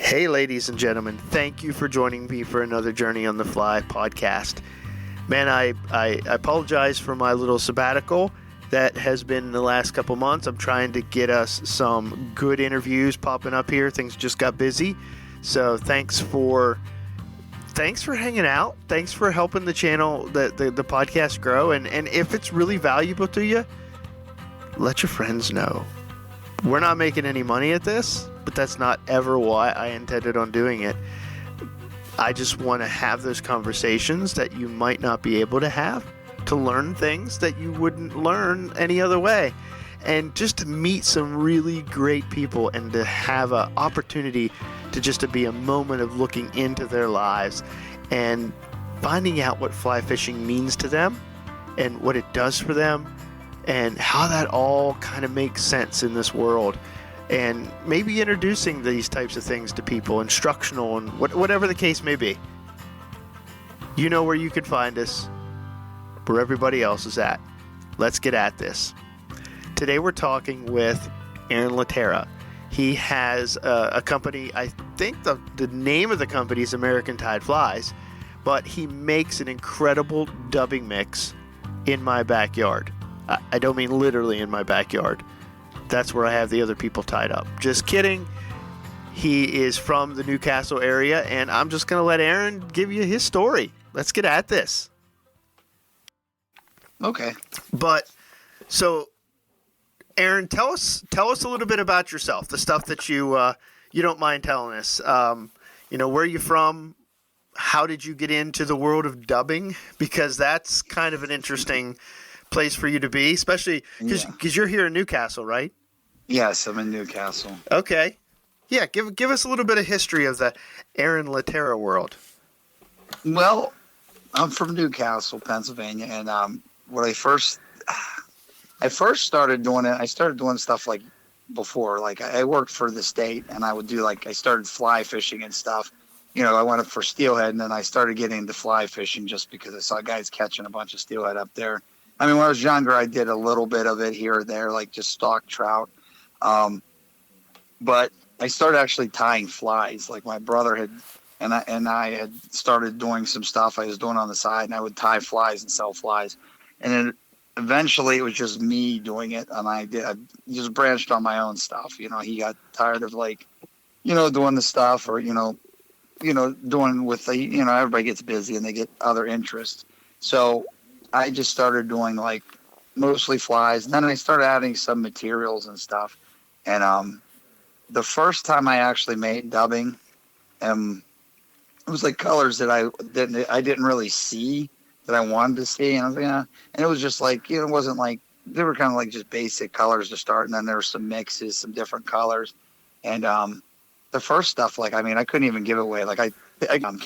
Hey, ladies and gentlemen, thank you for joining me for another Journey on the Fly podcast. Man, I apologize for my little sabbatical that has been the last couple months. I'm trying to get us some good interviews popping up here. Things just got busy. So thanks for hanging out. Thanks for helping the channel, the podcast grow. And if it's really valuable to you, let your friends know. We're not making any money at this, but that's not ever why I intended on doing it. I just want to have those conversations that you might not be able to have, to learn things that you wouldn't learn any other way, and just to meet some really great people and to have an opportunity to be a moment of looking into their lives and finding out what fly fishing means to them and what it does for them and how that all kind of makes sense in this world. And maybe introducing these types of things to people, instructional and whatever the case may be. You know where you can find us, where everybody else is at. Let's get at this. Today we're talking with Aaron Letera. He has a company, I think the name of the company is American Tide Flies, but he makes an incredible dubbing mix in my backyard. I don't mean literally in my backyard. That's where I have the other people tied up. Just kidding. He is from the Newcastle area, and I'm just going to let Aaron give you his story. Let's get at this. Okay. But, so, Aaron, tell us a little bit about yourself, the stuff that you don't mind telling us. Where are you from? How did you get into the world of dubbing? Because that's kind of an interesting place for you to be, especially because you're here in Newcastle, right? Yes, I'm in Newcastle. Okay. Yeah, give us a little bit of history of the Aaron Letera world. Well, I'm from Newcastle, Pennsylvania, and when I first started doing it, I started doing stuff like before. Like I worked for the state, and I would do I started fly fishing and stuff. I went up for steelhead, and then I started getting into fly fishing just because I saw guys catching a bunch of steelhead up there. I mean, when I was younger, I did a little bit of it here or there, like just stock trout. But I started actually tying flies. Like my brother had, and I had started doing some stuff I was doing on the side, and I would tie flies and sell flies. And then eventually it was just me doing it, and I just branched on my own stuff. He got tired of doing the stuff or, doing with everybody gets busy and they get other interests. So I just started doing mostly flies, and then I started adding some materials and stuff. And the first time I actually made dubbing, it was colors that I didn't really see that I wanted to see, and I was and it was just it wasn't they were kind of just basic colors to start, and then there were some mixes, some different colors, and the first stuff I couldn't even give it away. I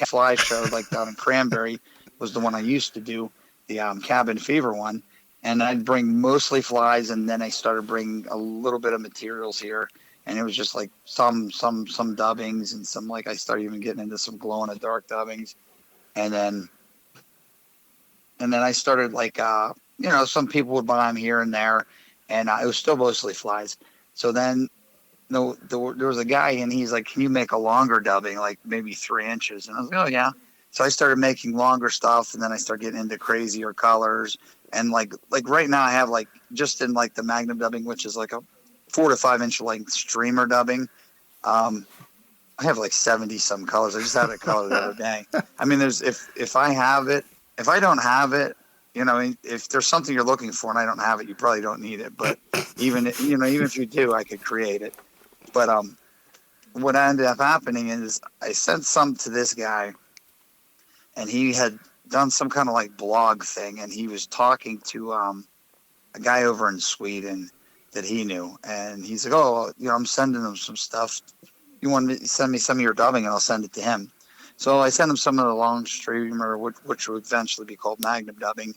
fly show down in Cranberry was the one I used to do. The cabin fever one, and I'd bring mostly flies, and then I started bringing a little bit of materials here, and it was just some dubbings and some I started even getting into some glow in the dark dubbings, and then I started some people would buy them here and there, and it was still mostly flies. So then there was a guy, and he's like, "Can you make a longer dubbing, maybe 3 inches?" And I was like, "Oh yeah." So I started making longer stuff, and then I started getting into crazier colors. And right now I have just in the Magnum dubbing, which is a 4 to 5 inch streamer dubbing. I have 70 some colors. I just had a color the other day. I mean, if I have it, if I don't have it, if there's something you're looking for and I don't have it, you probably don't need it. But even if you do, I could create it. But what ended up happening is I sent some to this guy, and he had done some kind of blog thing, and he was talking to a guy over in Sweden that he knew, and he's like, "Oh, I'm sending him some stuff. You want to send me some of your dubbing, and I'll send it to him." So I sent him some of the long streamer, which would eventually be called Magnum dubbing.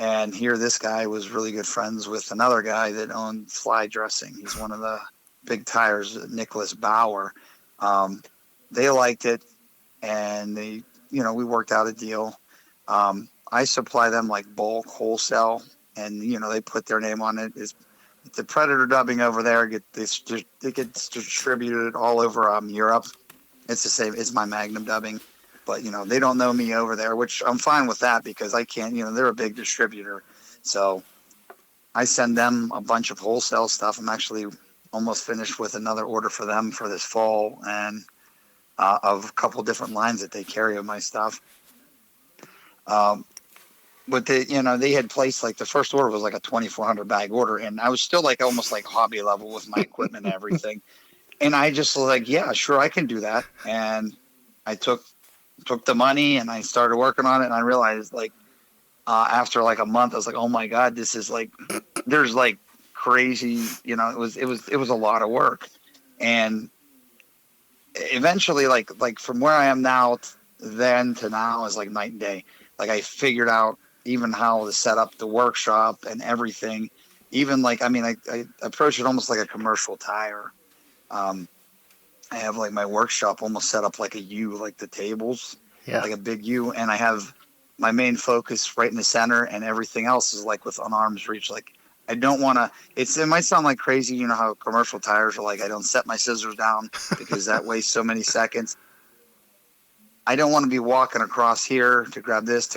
And here, this guy was really good friends with another guy that owned Fly Dressing. He's one of the big tires, Nicholas Bauer. They liked it, and we worked out a deal. I supply them bulk wholesale, and they put their name on it. It's the Predator dubbing over there. It gets distributed all over Europe, It's the same. It's my Magnum dubbing, but they don't know me over there, which I'm fine with that because I can't. They're a big distributor, so I send them a bunch of wholesale stuff. I'm actually almost finished with another order for them for this fall, and of a couple different lines that they carry of my stuff. But they had placed like the first order was like a 2,400 bag order, and I was still like almost like hobby level with my equipment and everything. And I just was like, yeah, sure, I can do that. And I took the money and I started working on it. And I realized like after like a month, I was like, oh my God, this is like, there's like crazy, it was a lot of work. And eventually, like from where I am now, then to now is like night and day. Like I figured out even how to set up the workshop and everything. Even like, I mean, I approach it almost like a commercial tire. I have like my workshop almost set up like a U, like the tables, like a big U. And I have my main focus right in the center, and everything else is like within arm's reach. Like I don't want to, it might sound like crazy. You know how commercial tires are like, I don't set my scissors down because that wastes so many seconds. I don't want to be walking across here to grab this.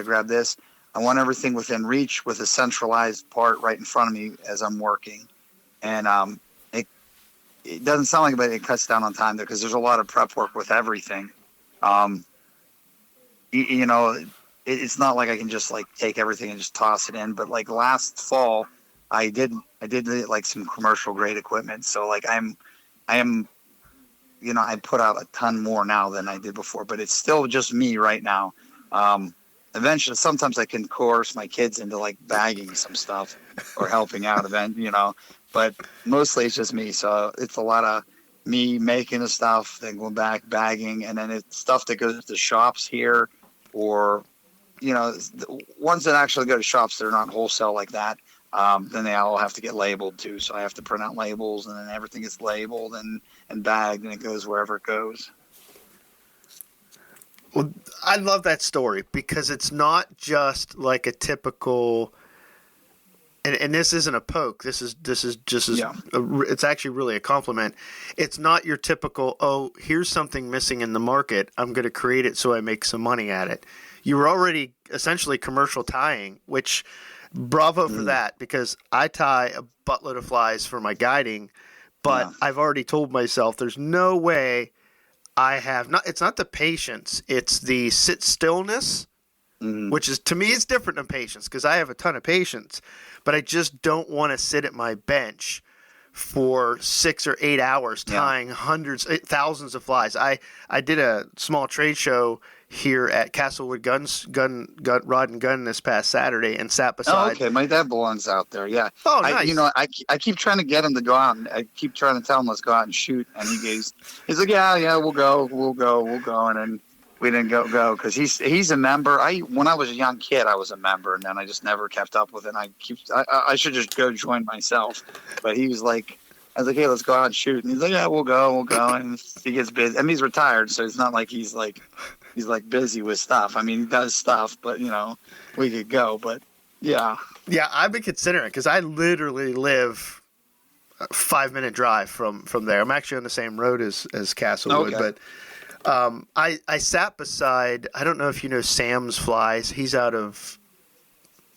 I want everything within reach with a centralized part right in front of me as I'm working. And, it doesn't sound like it, but it cuts down on time there because there's a lot of prep work with everything. It's not like I can just like take everything and just toss it in. But like last fall, I did like some commercial grade equipment. So like I put out a ton more now than I did before, but it's still just me right now. Eventually, sometimes I can coerce my kids into like bagging some stuff or helping out but mostly it's just me. So it's a lot of me making the stuff, then going back bagging, and then it's stuff that goes to shops here, or the ones that actually go to shops that are not wholesale like that. Then they all have to get labeled too. So I have to print out labels, and then everything gets labeled and bagged, and it goes wherever it goes. Well, I love that story because it's not just like a typical. And this isn't a poke. This is just it's actually really a compliment. It's not your typical, oh, here's something missing in the market, I'm going to create it so I make some money at it. You were already essentially commercial tying, which bravo for that, because I tie a buttload of flies for my guiding, but I've already told myself there's no way I have not. It's not the patience, it's the sit stillness. Which is, to me, it's different than patience because I have a ton of patience, but I just don't want to sit at my bench for 6 or 8 hours tying thousands of flies. I did a small trade show here at Castlewood Rod and Gun this past Saturday and sat beside. Oh, okay, my dad belongs out there. Yeah. Oh, nice. I keep trying to get him to go out, and I keep trying to tell him let's go out and shoot, and he's like, yeah, we'll go, and then. We didn't go because he's a member. When I was a young kid, I was a member, and then I just never kept up with it. I should just go join myself, but he was like, I was like, hey, let's go out and shoot, and he's like, yeah, we'll go, and he gets busy. I mean, he's retired, so it's not like he's like busy with stuff. I mean, he does stuff, but we could go, but yeah, I've been considering it because I literally live a 5-minute drive from there. I'm actually on the same road as Castlewood, but. I sat beside, I don't know if you know Sam's Flies. He's out of,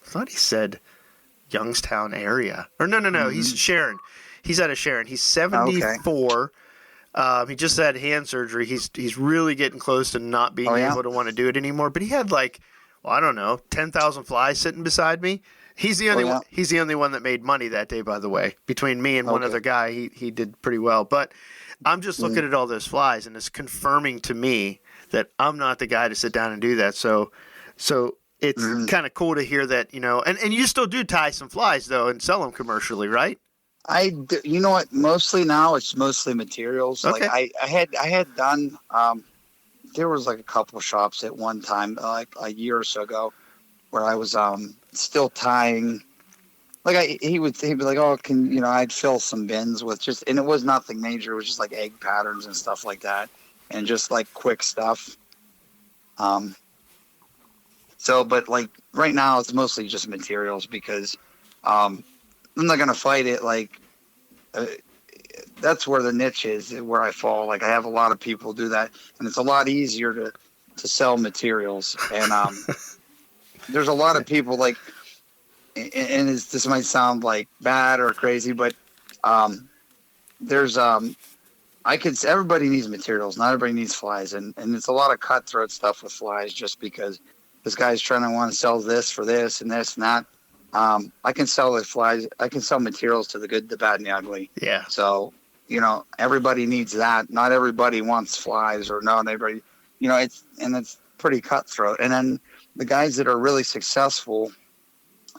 I thought he said Youngstown area. Or no, he's Sharon. He's out of Sharon. He's 74. He just had hand surgery. He's really getting close to not being able to want to do it anymore. But he had 10,000 flies sitting beside me. He's the only one that made money that day, by the way. Between me and one other guy, he did pretty well. But I'm just looking at all those flies, and it's confirming to me that I'm not the guy to sit down and do that. So it's kind of cool to hear that, and you still do tie some flies though and sell them commercially, right? You know what? Mostly now it's mostly materials. Okay. Like I had done. There was like a couple of shops at one time, like a year or so ago, where I was still tying. Like he would be like, oh, I'd fill some bins with and it was nothing major. It was just like egg patterns and stuff like that, and just like quick stuff. But like right now it's mostly just materials because I'm not gonna fight it. Like that's where the niche is, where I fall. Like I have a lot of people do that, and it's a lot easier to sell materials. And there's a lot of people like, and this might sound like bad or crazy, but there's everybody needs materials. Not everybody needs flies, and it's a lot of cutthroat stuff with flies, just because this guy's trying to want to sell this for this and this and that. I can sell the flies. I can sell materials to the good, the bad, and the ugly. Yeah. So, everybody needs that. Not everybody wants flies, or not everybody, it's pretty cutthroat. And then the guys that are really successful,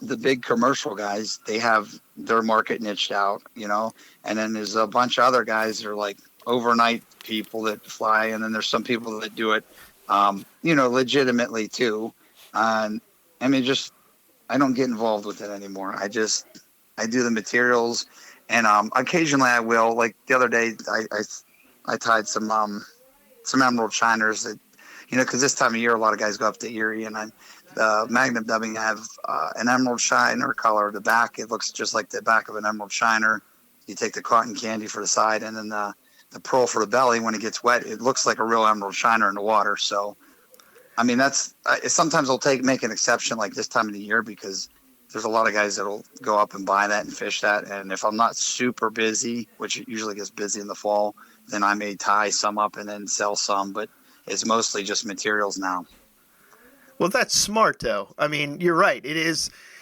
the big commercial guys, they have their market niched out, and then there's a bunch of other guys that are like overnight people that fly. And then there's some people that do it, legitimately too. I don't get involved with it anymore. I do the materials, and occasionally I will. Like the other day, I tied some emerald shiners that, because this time of year a lot of guys go up to Erie, and Magnum dubbing, I have an emerald shiner color. The back, it looks just like the back of an emerald shiner. You take the cotton candy for the side, and then the pearl for the belly. When it gets wet, it looks like a real emerald shiner in the water. So. I mean, sometimes I'll make an exception like this time of the year, because there's a lot of guys that'll go up and buy that and fish that. And if I'm not super busy, which it usually gets busy in the fall, then I may tie some up and then sell some. But it's mostly just materials now. Well, that's smart, though. I mean, you're right.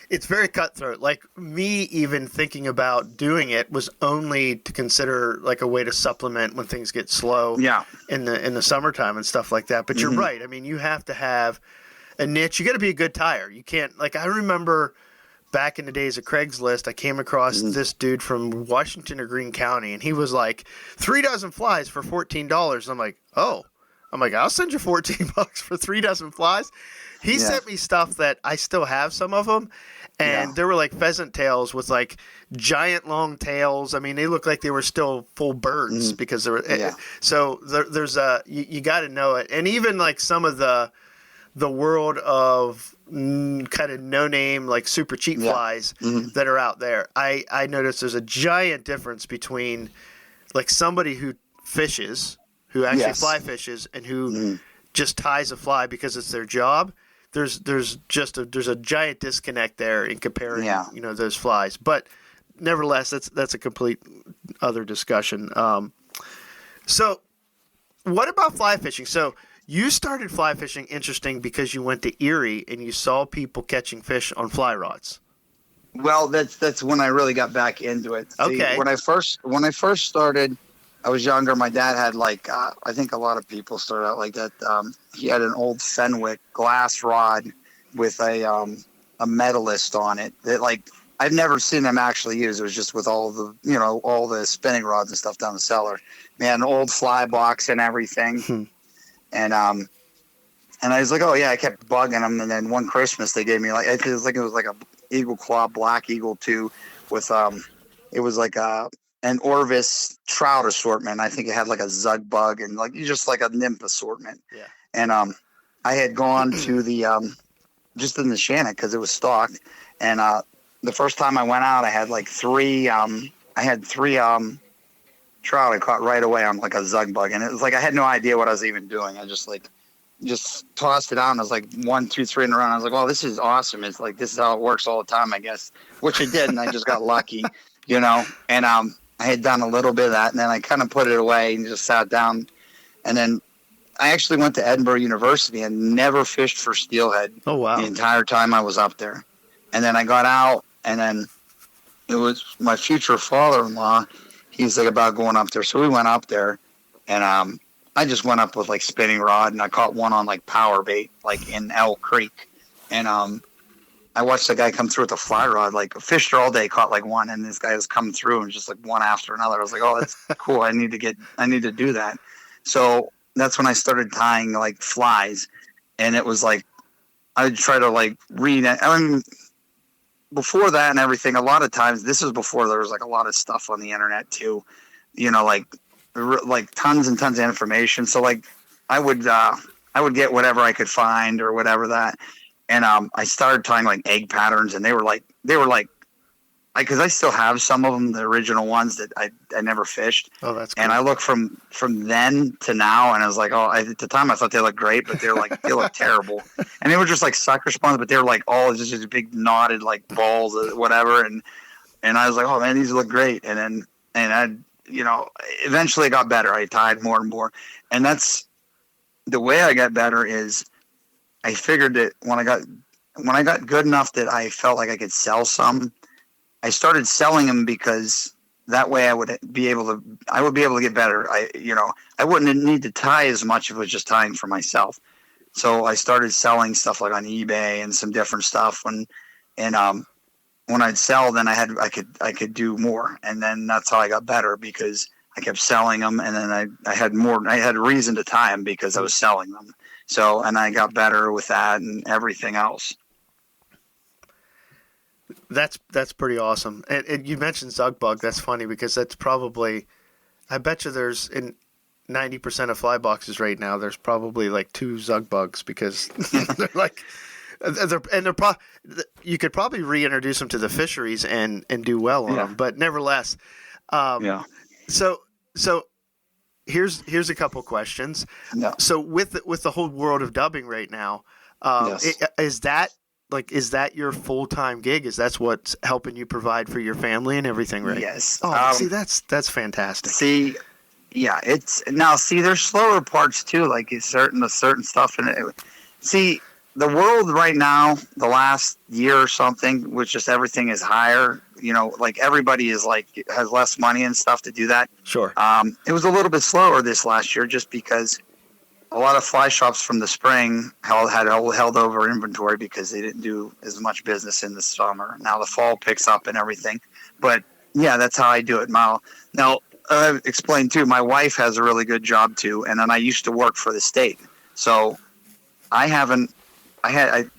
It's very cutthroat. Like me even thinking about doing it was only to consider like a way to supplement when things get slow in the summertime and stuff like that. But you're right. I mean, you have to have a niche. You got to be a good tire. You can't, like, I remember back in the days of Craigslist, I came across this dude from Washington or Greene County, and he was like 3 dozen flies for $14. I'm like, I'll send you $14 for 3 dozen flies. He sent me stuff that I still have some of them, and there were like pheasant tails with like giant long tails. I mean, they looked like they were still full birds because they were. So there's you got to know it, and even like some of the world of kind of no name like super cheap flies that are out there. I noticed there's a giant difference between like somebody who fishes, who actually fly fishes, and who just ties a fly because it's their job. There's a giant disconnect there in comparing those flies, but nevertheless that's a complete other discussion. So what about fly fishing? So you started fly fishing, interesting, because you went to Erie and you saw people catching fish on fly rods. Well, that's when I really got back into it. Okay. When I first started, I was younger. My dad had like I think a lot of people started out like that. He had an old Fenwick glass rod with a Medalist on it that, like, I've never seen them actually use. It was just with all the spinning rods and stuff down the cellar. Man, an old fly box and everything. And I was like, oh yeah, I kept bugging them. And then one Christmas they gave me it was like a Eagle Claw Black Eagle 2 with it was like an Orvis trout assortment. I think it had like a Zug bug and like just like a nymph assortment. Yeah. And I had gone to the just in the Shannock because it was stocked. And the first time I went out, I had like three trout I caught right away on like a Zug bug, and it was like I had no idea what I was even doing. I just tossed it out, and I was like 1, 2, 3 in a row. And I was like, well, this is awesome. It's like this is how it works all the time, I guess. Which it did, and I just got lucky, And I had done a little bit of that, and then I kind of put it away and just sat down. And then I actually went to Edinburgh University and never fished for steelhead. Oh wow! The entire time I was up there, and then I got out, and then it was my future father-in-law. He's like about going up there, so we went up there, and I just went up with like spinning rod, and I caught one on like power bait, like in Elk Creek, and I watched the guy come through with a fly rod, like fished all day, caught like one, and this guy was coming through and just like one after another. I was like, oh, that's cool. I need to do that. So that's when I started tying like flies, and it was like I'd try to like read it. I mean, before that and everything, a lot of times, this was before there was like a lot of stuff on the internet too, like tons and tons of information. So like I would get whatever I could find or whatever that. And I started tying like egg patterns, and they were like because I still have some of them, the original ones that I never fished. Oh, that's cool. And I look from then to now, and I was like, oh, at the time I thought they looked great, but they're like, they look terrible. And they were just like sucker spawns, but they were like all just big knotted like balls or whatever. And I was like, oh man, these look great. And I, eventually it got better. I tied more and more. And that's the way I got better is I figured that when I got good enough that I felt like I could sell some, I started selling them because that way I would be able to get better. I wouldn't need to tie as much if it was just tying for myself. So I started selling stuff like on eBay and some different stuff. When I'd sell, then I could do more. And then that's how I got better, because I kept selling them. And then I had more, I had a reason to tie them because I was selling them. So, and I got better with that and everything else. That's pretty awesome. And you mentioned Zug Bug. That's funny because that's probably, I bet you there's in 90% of fly boxes right now, there's probably like 2 Zug Bugs because they're like, you could probably reintroduce them to the fisheries and do well on them. But nevertheless, So here's a couple questions. Yeah. So with the whole world of dubbing right now, Yes. is that your full-time gig? Is that what's helping you provide for your family and everything, right? Yes. Oh, see, that's fantastic. See, yeah, there's slower parts too, like certain stuff in it. See, the world right now, the last year or something, which just everything is higher. Like everybody is like has less money and stuff to do that. Sure. It was a little bit slower this last year, just because a lot of fly shops from the spring had held over inventory because they didn't do as much business in the summer. Now the fall picks up and everything. But yeah, that's how I do it. Now, I've explained too, my wife has a really good job too. And then I used to work for the state. So I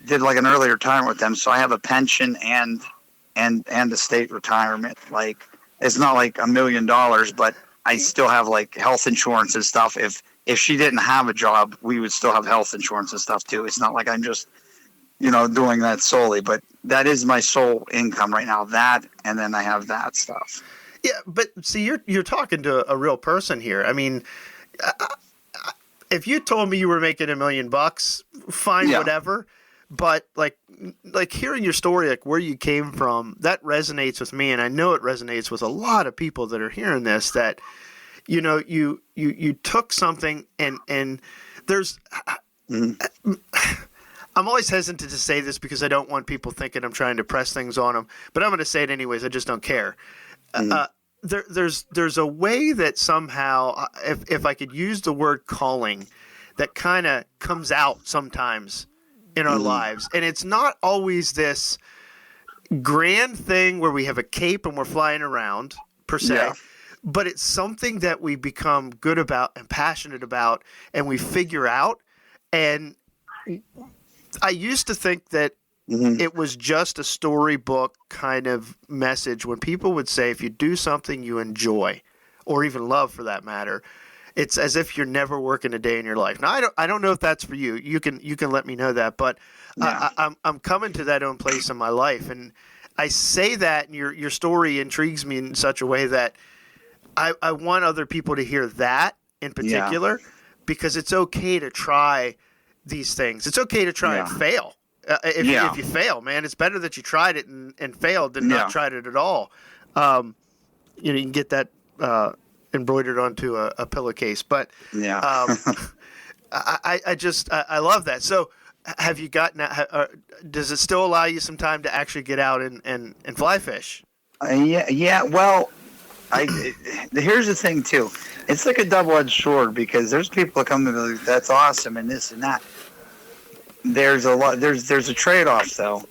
did like an early retirement with them. So I have a pension and a state retirement. Like, it's not like $1 million, but I still have like health insurance and stuff. If she didn't have a job, we would still have health insurance and stuff too. It's not like I'm just, doing that solely, but that is my sole income right now. That, and then I have that stuff. Yeah, but see, you're talking to a real person here. I mean, if you told me you were making $1 million, fine, whatever. But like hearing your story, like where you came from, that resonates with me, and I know it resonates with a lot of people that are hearing this. That you took something and there's. Mm-hmm. I'm always hesitant to say this because I don't want people thinking I'm trying to press things on them, but I'm going to say it anyways. I just don't care. Mm-hmm. There's a way that somehow, if I could use the word calling, that kind of comes out sometimes in our lives. And it's not always this grand thing where we have a cape and we're flying around per se, but it's something that we become good about and passionate about and we figure out. And I used to think that it was just a storybook kind of message when people would say, if you do something you enjoy or even love for that matter, it's as if you're never working a day in your life. Now, I don't know if that's for you. You can let me know that, but I'm coming to that own place in my life, and I say that, and your story intrigues me in such a way that I want other people to hear that in particular, because it's okay to try these things. It's okay to try and fail. If you fail, man, it's better that you tried it and failed than not tried it at all. You can get that embroidered onto a pillowcase, but I love that. So have you gotten does it still allow you some time to actually get out and fly fish? Well, here's the thing too. It's like a double-edged sword, because there's people that come to me like, that's awesome and this and that. There's a trade-off though,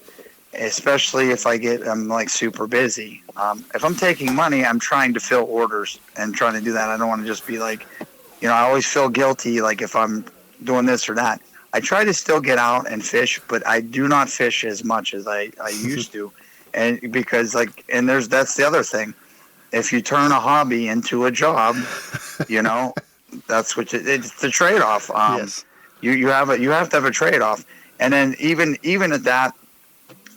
especially if I'm like super busy. If I'm taking money, I'm trying to fill orders and trying to do that. I don't want to just be like, I always feel guilty like if I'm doing this or that. I try to still get out and fish, but I do not fish as much as I used to. And because that's the other thing. If you turn a hobby into a job, that's what it's the trade-off. You have to have a trade-off. And then even at that,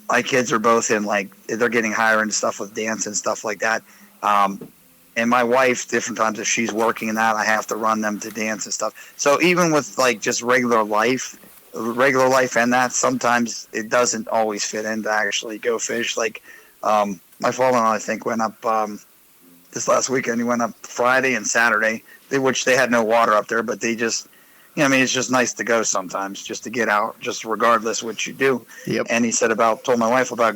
my kids are both in like they're getting higher and stuff with dance and stuff like that. And my wife, different times if she's working in that, I have to run them to dance and stuff. So even with like just regular life and that, sometimes it doesn't always fit in to actually go fish. Like my father-in-law, I think, went up this last weekend. He went up Friday and Saturday, which they had no water up there, but they just, I mean, it's just nice to go sometimes just to get out, just regardless what you do. Yep. And he said told my wife about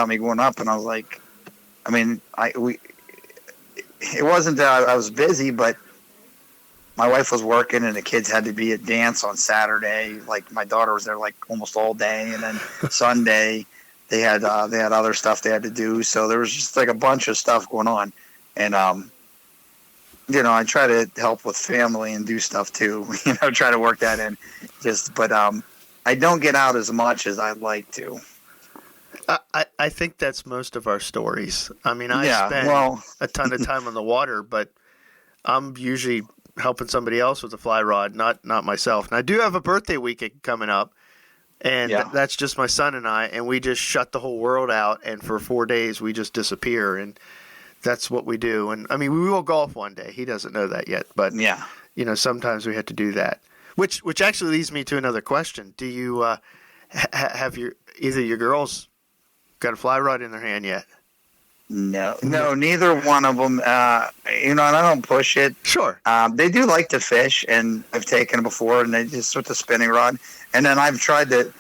me going up, and I was like, I mean, it wasn't that I was busy, but my wife was working and the kids had to be at dance on Saturday. Like my daughter was there like almost all day, and then Sunday they had other stuff they had to do. So there was just like a bunch of stuff going on, and I try to help with family and do stuff too. Try to work that in. But I don't get out as much as I'd like to. I think that's most of our stories. I mean, I spend a ton of time on the water, but I'm usually helping somebody else with a fly rod, not myself. And I do have a birthday weekend coming up, and that's just my son and I, and we just shut the whole world out, and for 4 days we just disappear, and that's what we do. And I mean, we will golf one day. He doesn't know that yet, but sometimes we have to do that. Which actually leads me to another question. Do you have either your girls got a fly rod in their hand yet? No, neither one of them. And I don't push it. Sure. They do like to fish, and I've taken them before, and they just with the spinning rod. And then I've tried to,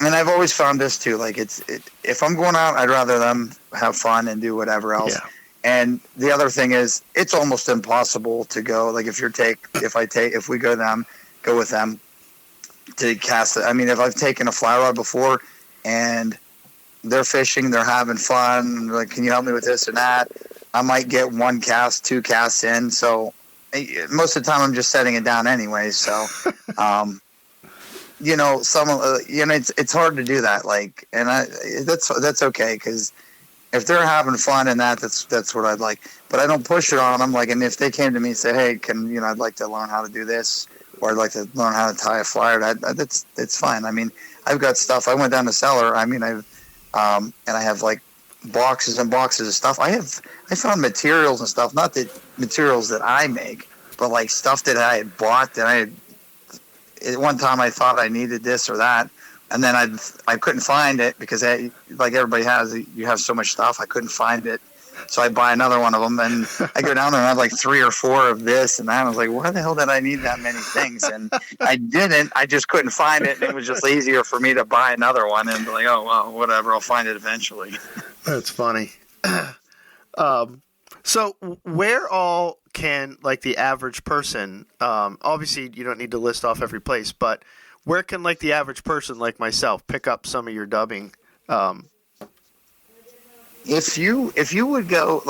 and I've always found this too. Like if I'm going out, I'd rather them have fun and do whatever else. Yeah. And the other thing is, it's almost impossible to go. Like if we go with them to cast it. I mean, if I've taken a fly rod before, and they're fishing, they're having fun, like, can you help me with this and that? I might get 1 cast, 2 casts in. So most of the time I'm just setting it down anyway. So, it's hard to do that. Like, and that's okay. 'Cause if they're having fun and that's what I'd like, but I don't push it on them. Like, and if they came to me and say, hey, I'd like to learn how to do this, or I'd like to learn how to tie a flyer, it's fine. I mean, I've got stuff. I went down the cellar. I mean, and I have like boxes and boxes of stuff. I found materials and stuff, not the materials that I make, but like stuff that I had bought that at one time I thought I needed this or that. And then I couldn't find it because like everybody has, you have so much stuff. I couldn't find it. So I buy another one of them, and I go down there and I have like 3 or 4 of this and that. I was like, why the hell did I need that many things? And I didn't. I just couldn't find it. And it was just easier for me to buy another one and be like, oh, well, whatever. I'll find it eventually. That's funny. So where all can, like, the average person, obviously you don't need to list off every place, but where can, like, the average person like myself pick up some of your dubbing? If you would go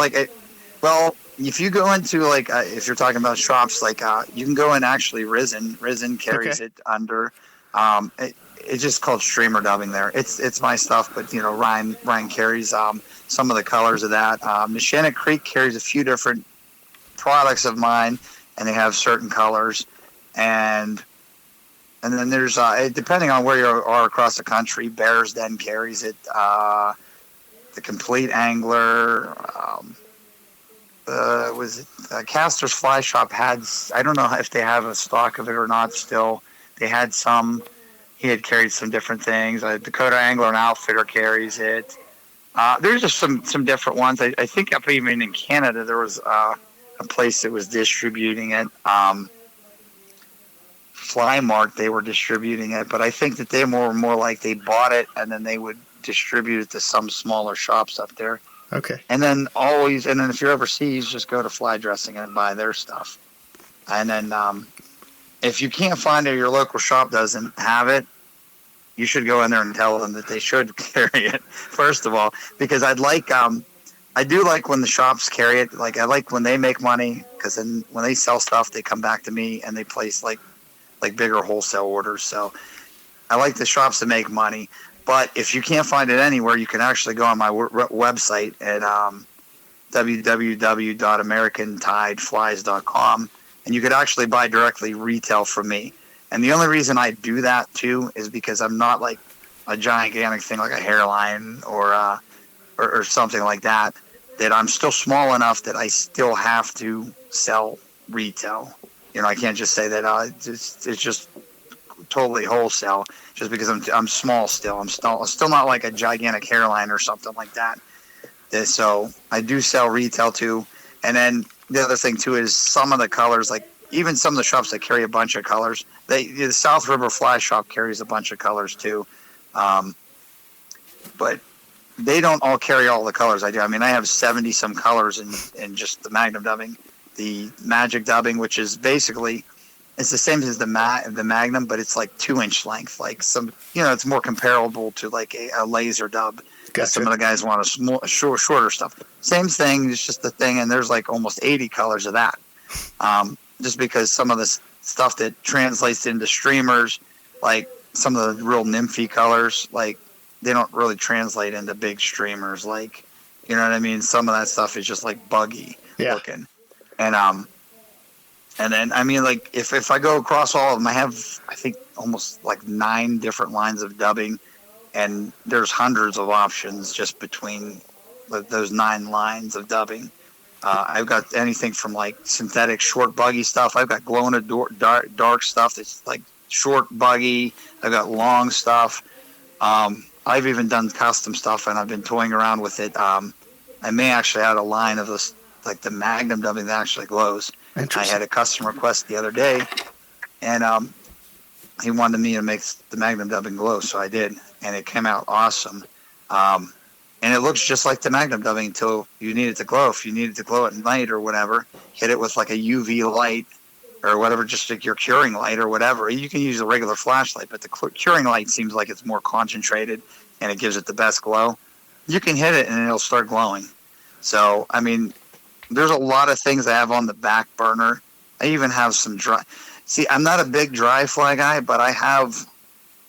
if you go into like if you're talking about shops, like you can go in actually Risen carries it under it's just called streamer dubbing there. It's my stuff, but Ryan carries some of the colors of that. Neshannock Creek carries a few different products of mine, and they have certain colors, and then there's depending on where you are across the country, Bears Den carries it. The Complete Angler, Caster's Fly Shop had, I don't know if they have a stock of it or not still. They had some. He had carried some different things. Dakota Angler and Outfitter carries it. There's just some different ones. I think up even in Canada there was a place that was distributing it. Fly Mart, they were distributing it, but I think that they were more like they bought it and then they would distribute it to some smaller shops up there. Okay. And then if you're overseas, just go to Fly Dressing and buy their stuff. And then if you can't find it, your local shop doesn't have it, you should go in there and tell them that they should carry it, first of all, because I do like when the shops carry it. Like, I like when they make money, because then when they sell stuff, they come back to me and they place like bigger wholesale orders. So I like the shops that make money. But if you can't find it anywhere, you can actually go on my website at www.americantideflies.com, and you could actually buy directly retail from me. And the only reason I do that too is because I'm not like a gigantic thing like a hairline or something like that, that I'm still small enough that I still have to sell retail. I can't just say that it's just totally wholesale just because I'm small still. I'm still not like a gigantic hairline or something like that. So I do sell retail too. And then the other thing too is some of the colors, like even some of the shops that carry a bunch of colors, the South River Fly Shop carries a bunch of colors too. But they don't all carry all the colors I do. I mean, I have 70 some colors in just the Magnum dubbing. The Magic dubbing, which is basically, it's the same as the Magnum, but it's like 2-inch length. Like it's more comparable to like a laser dub. Gotcha. Some of the guys want shorter stuff. Same thing, it's just the thing, and there's like almost 80 colors of that. Just because some of the stuff that translates into streamers, like some of the real nymphy colors, like they don't really translate into big streamers. Like, you know what I mean? Some of that stuff is just like buggy looking. And then, I mean, like, if I go across all of them, I have, I think, almost like 9 different lines of dubbing, and there's hundreds of options just between those 9 lines of dubbing. I've got anything from, like, synthetic short buggy stuff. I've got glow-in-the-dark stuff that's, like, short buggy. I've got long stuff. I've even done custom stuff, and I've been toying around with it. I may actually add a line of this, like the Magnum dubbing that actually glows. I had a customer request the other day, and he wanted me to make the Magnum dubbing glow, so I did, and it came out awesome. And it looks just like the Magnum dubbing until you need it to glow. If you need it to glow at night or whatever, hit it with like a UV light or whatever, just like your curing light or whatever. You can use a regular flashlight, but the curing light seems like it's more concentrated and it gives it the best glow. You can hit it and it'll start glowing. So, I mean, there's a lot of things I have on the back burner. I even have some dry. See, I'm not a big dry fly guy, but I have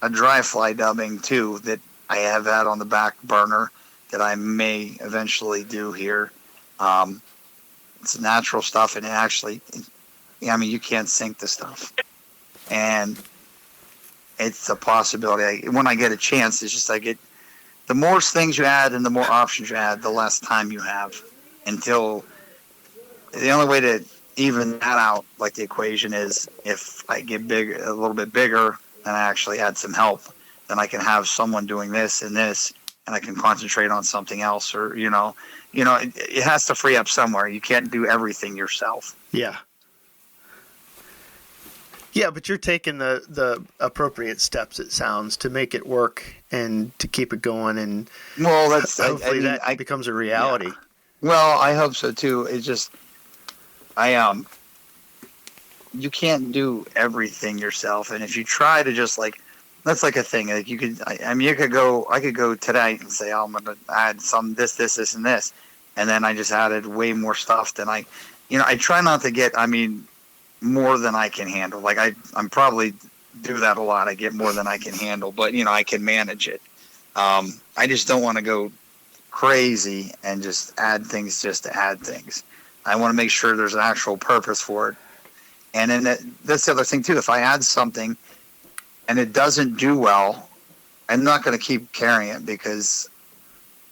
a dry fly dubbing too that I have had on the back burner that I may eventually do here. It's natural stuff, and it actually, I mean, you can't sink the stuff. And it's a possibility. When I get a chance, it's just the more things you add and the more options you add, the less time you have until the only way to even that out, like the equation is if I get a little bit bigger and I actually add some help, then I can have someone doing this and this, and I can concentrate on something else, or, it has to free up somewhere. You can't do everything yourself. Yeah. Yeah, but you're taking the appropriate steps, it sounds, to make it work and to keep it going, and hopefully that becomes a reality. Yeah. Well, I hope so too. It's just, you can't do everything yourself, and if you try to just that's like a thing. Like I could go today and say, I'm going to add some this, and this, and then I just added way more stuff than I try not to get, more than I can handle. Like I'm probably do that a lot. I get more than I can handle, but I can manage it. I just don't want to go crazy and just add things just to add things. I want to make sure there's an actual purpose for it. And then that's the other thing too. If I add something and it doesn't do well, I'm not going to keep carrying it, because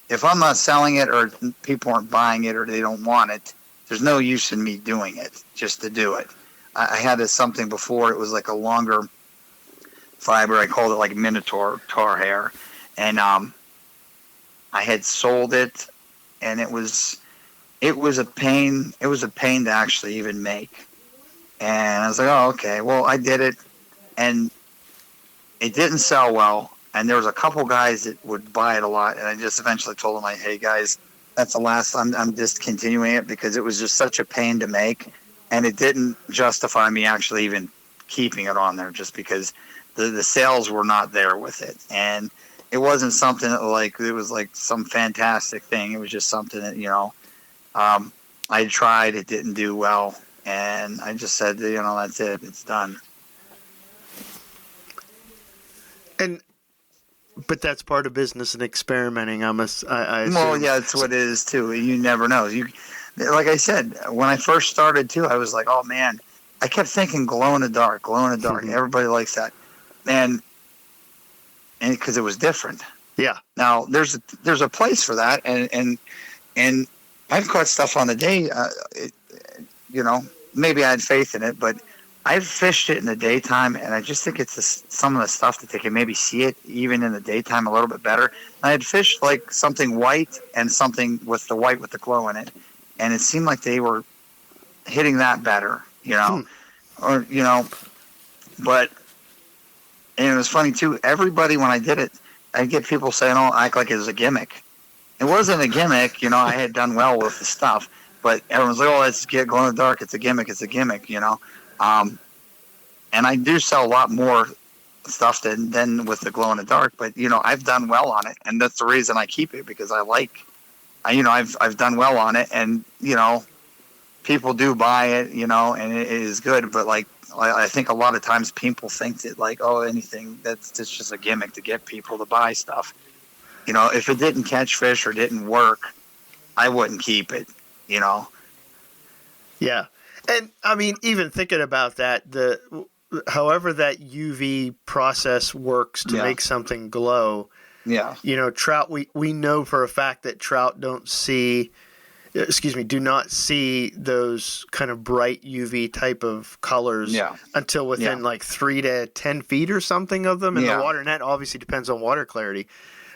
if I'm not selling it or people aren't buying it or they don't want it, there's no use in me doing it just to do it. I had something before. It was like a longer fiber. I called it like Minotaur tar hair. And I had sold it, and it was a pain. It was a pain to actually even make. And I was like, oh, okay. Well, I did it, and it didn't sell well. And there was a couple guys that would buy it a lot. And I just eventually told them, hey, guys, that's the last. I'm discontinuing it, because it was just such a pain to make. And it didn't justify me actually even keeping it on there, just because the sales were not there with it. And it wasn't something that it was like some fantastic thing. It was just something that, I tried. It didn't do well. And I just said, that's it. It's done. But that's part of business and experimenting. I assume. Well, yeah, that's what it is too. You never know. Like I said, when I first started too, I was like, oh man, I kept thinking glow in the dark. Mm-hmm. Everybody likes that. And and because it was different. Yeah. Now there's a place for that, and I've caught stuff on the day. Maybe I had faith in it, but I've fished it in the daytime, and I just think it's some of the stuff that they can maybe see it even in the daytime a little bit better. I had fished like something white and something with the white with the glow in it, and it seemed like they were hitting that better, But and it was funny too. Everybody, when I did it, I'd get people saying, "Oh, act like it was a gimmick." It wasn't a gimmick, I had done well with the stuff, but everyone's like, "Oh, it's glow in the dark. It's a gimmick. It's a gimmick," And I do sell a lot more stuff than with the glow in the dark, but I've done well on it, and that's the reason I keep it, because I've done well on it, and people do buy it, and it is good, but like I think a lot of times people think that like, oh, anything that's just a gimmick to get people to buy stuff. If it didn't catch fish or didn't work, I wouldn't keep it. Yeah. And I mean, even thinking about that, however that UV process works to make something glow. Yeah. Trout, we know for a fact that trout do not see those kind of bright UV type of colors until within like 3 to 10 feet or something of them in the water. And that obviously depends on water clarity.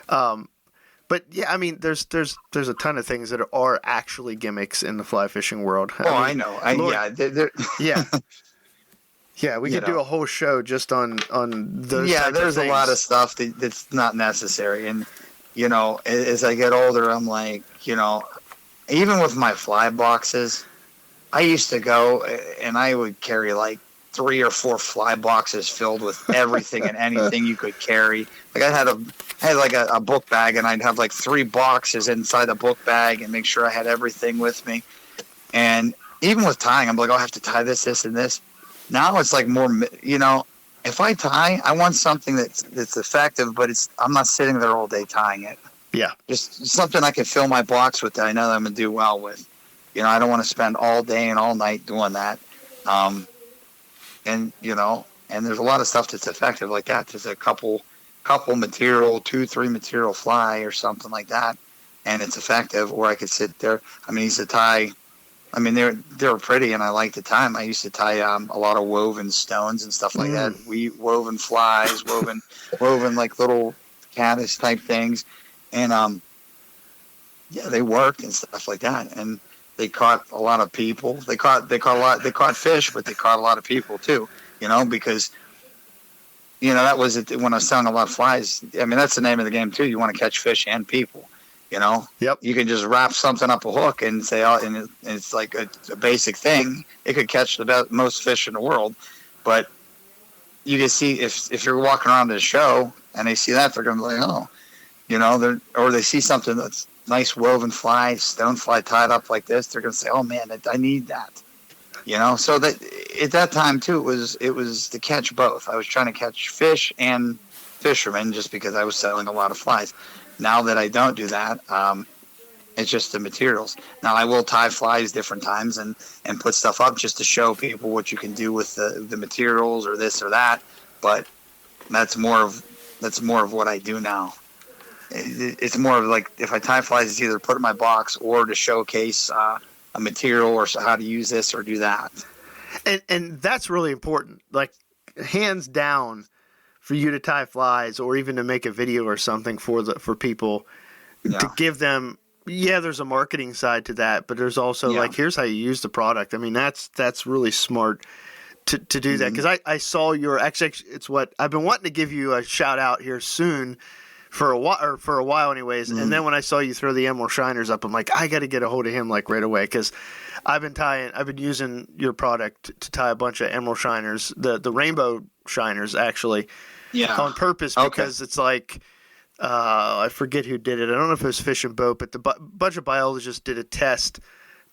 But yeah, I mean, there's a ton of things that are actually gimmicks in the fly fishing world. I know. Yeah, we could do a whole show just on those. Yeah, there's a lot of stuff that's not necessary, and as I get older, I'm like, even with my fly boxes, I used to go and I would carry like 3 or 4 fly boxes filled with everything and anything you could carry. Like I had like a book bag, and I'd have like 3 boxes inside the book bag and make sure I had everything with me. And even with tying, I'm like, oh, I have to tie this, and this. Now it's like more, if I tie, I want something that's effective, but I'm not sitting there all day tying it. Yeah. Just something I can fill my box with that I know that I'm going to do well with. I don't want to spend all day and all night doing that. And there's a lot of stuff that's effective like that. There's a couple material, 2-3 material fly or something like that, and it's effective. Or I could sit there. I mean, I used to tie. I mean, they were pretty, and I liked to tie them. I used to tie a lot of woven stones and stuff like that. Woven flies, woven like little caddis type things, and they worked and stuff like that. And they caught a lot of people. They caught fish, but they caught a lot of people too. Because that was it when I was selling a lot of flies. I mean, that's the name of the game too. You want to catch fish and people. Yep. You can just wrap something up a hook and say, oh, and it's like a basic thing. It could catch the most fish in the world, but you can see if you're walking around the show and they see that, they're going to be like, oh, or they see something that's nice woven fly, stone fly tied up like this. They're going to say, oh man, I need that. So that at that time too, it was to catch both. I was trying to catch fish and fishermen just because I was selling a lot of flies. Now that I don't do that, it's just the materials. Now I will tie flies different times and put stuff up just to show people what you can do with the materials or this or that. But that's more of what I do now. It's more of like if I tie flies, it's either put in my box or to showcase a material or how to use this or do that. And that's really important. Like hands down, for you to tie flies or even to make a video or something for people to give them. Yeah, there's a marketing side to that, but there's also like, here's how you use the product. I mean, that's really smart to do that. Cause I saw it's what I've been wanting to give you a shout out here soon for a while anyways. And then when I saw you throw the Emerald Shiners up, I'm like, I got to get a hold of him like right away. Cause I've been using your product to tie a bunch of Emerald Shiners, the rainbow shiners actually. Yeah. On purpose because it's like I forget who did it. I don't know if it was Fish and Boat, but the bunch of biologists did a test